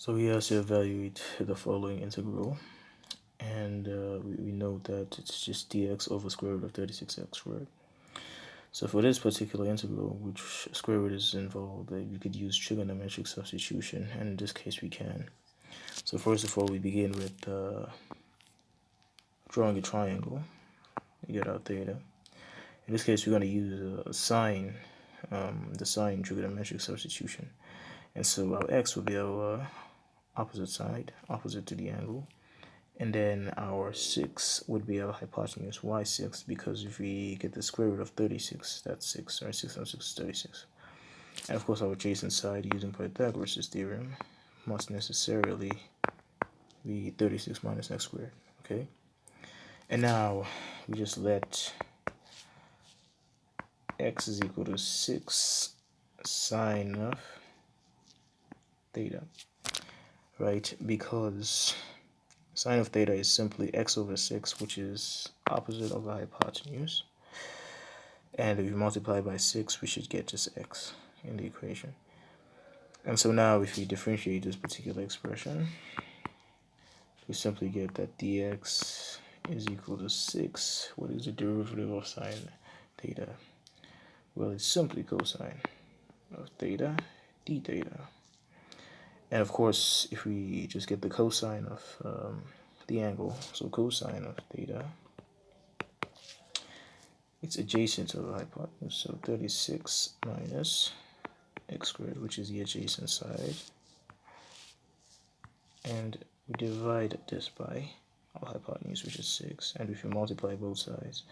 So we have to evaluate the following integral, and we know that it's just dx over square root of 36x squared. So for this particular integral, which square root is involved, we could use trigonometric substitution, and in this case we can. So first of all, we begin with drawing a triangle. We get our theta. In this case, we're going to use the sine trigonometric substitution. And so our x will be our opposite side, opposite to the angle. And then our 6 would be our hypotenuse, y6, because if we get the square root of 36, that's 6, right? 6 times 6 is 36. And of course, our adjacent side, using Pythagoras' theorem, must necessarily be 36 minus x squared, okay? And now we just let x is equal to 6 sine of theta, right? Because sine of theta is simply x over 6, which is opposite of the hypotenuse. And if you multiply by 6, we should get just x in the equation. And so now if we differentiate this particular expression, we simply get that dx is equal to 6. What is the derivative of sine theta? Well, it's simply cosine of theta d theta. And of course, if we just get the cosine of the angle, so cosine of theta, it's adjacent to the hypotenuse, so 36 minus x squared, which is the adjacent side, and we divide this by our hypotenuse, which is 6, and if you multiply both sides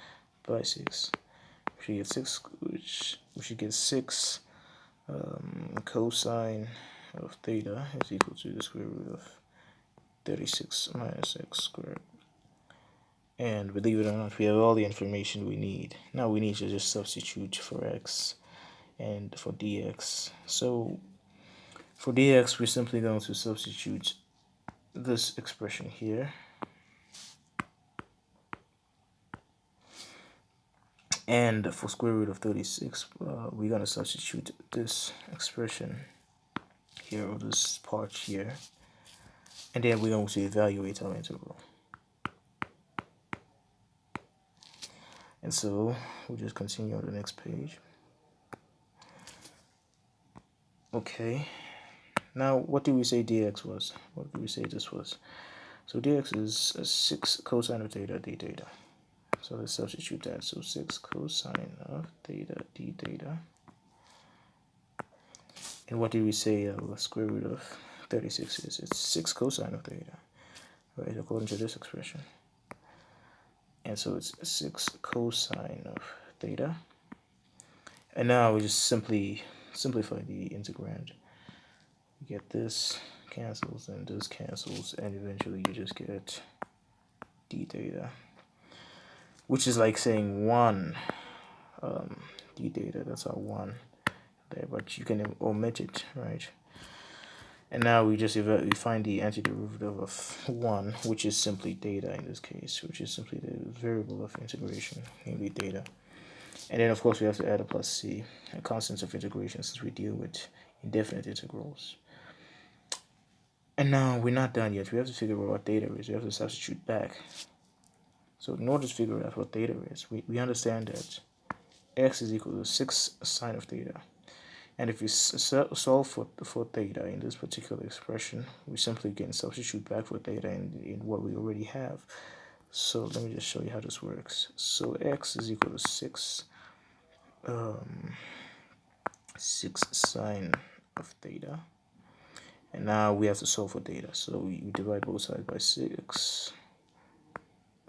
by 6, we should get 6, we should get 6 cosine of theta is equal to the square root of 36 minus x squared. And believe it or not, we have all the information we need. Now we need to just substitute for x and for dx. So for dx, we're simply going to substitute this expression here. And for square root of 36, we're going to substitute this expression here, or this part here. And then we're going to evaluate our integral. And so we'll just continue on the next page. Okay. Now, what did we say dx was? What did we say this was? So dx is 6 cosine of theta d theta. So let's substitute that. So 6 cosine of theta d theta. And what did we say the square root of 36 is? It's 6 cosine of theta, right, according to this expression. And so it's 6 cosine of theta. And now we just simply simplify the integrand. You get this cancels and this cancels, and eventually you just get d theta, which is like saying 1 d theta. That's our 1 there, but you can omit it, right? And now we just we find the antiderivative of 1, which is simply theta in this case, which is simply the variable of integration, namely theta. And then of course we have to add a plus c, a constant of integration, since we deal with indefinite integrals. And now we're not done yet. We have to figure out what theta is. We have to substitute back. So in order to figure out what theta is, we understand that x is equal to 6 sine of theta. And if we solve for theta in this particular expression, we simply can substitute back for theta in what we already have. So let me just show you how this works. So x is equal to 6 sine of theta. And now we have to solve for theta. So we divide both sides by 6,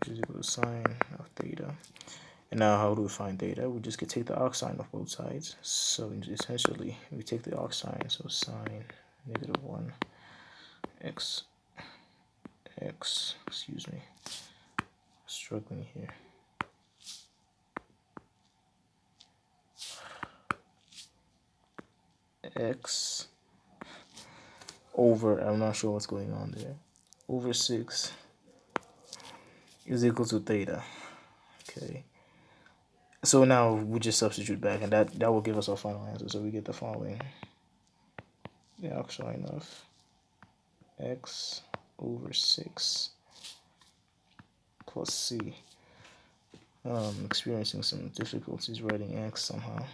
which is equal to sine of theta. And now how do we find theta? We just take the arc sine of both sides. So essentially, we take the arc sine, so sine -1 x, excuse me, struggling here. X over, I'm not sure what's going on there, over 6 is equal to theta. Okay. So now we just substitute back, and that will give us our final answer. So we get the following: the arc sine of x over 6 plus c. I'm experiencing some difficulties writing x somehow.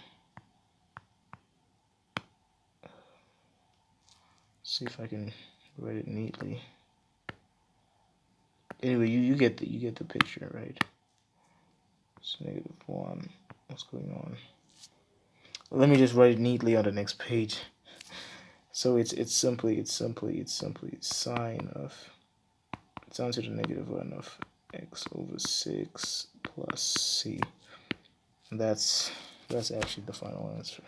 See if I can write it neatly. Anyway, you get the picture, right? It's -1. What's going on? Let me just write it neatly on the next page. So it's simply sine of, it's down to the -1 of x over 6 plus c. That's actually the final answer.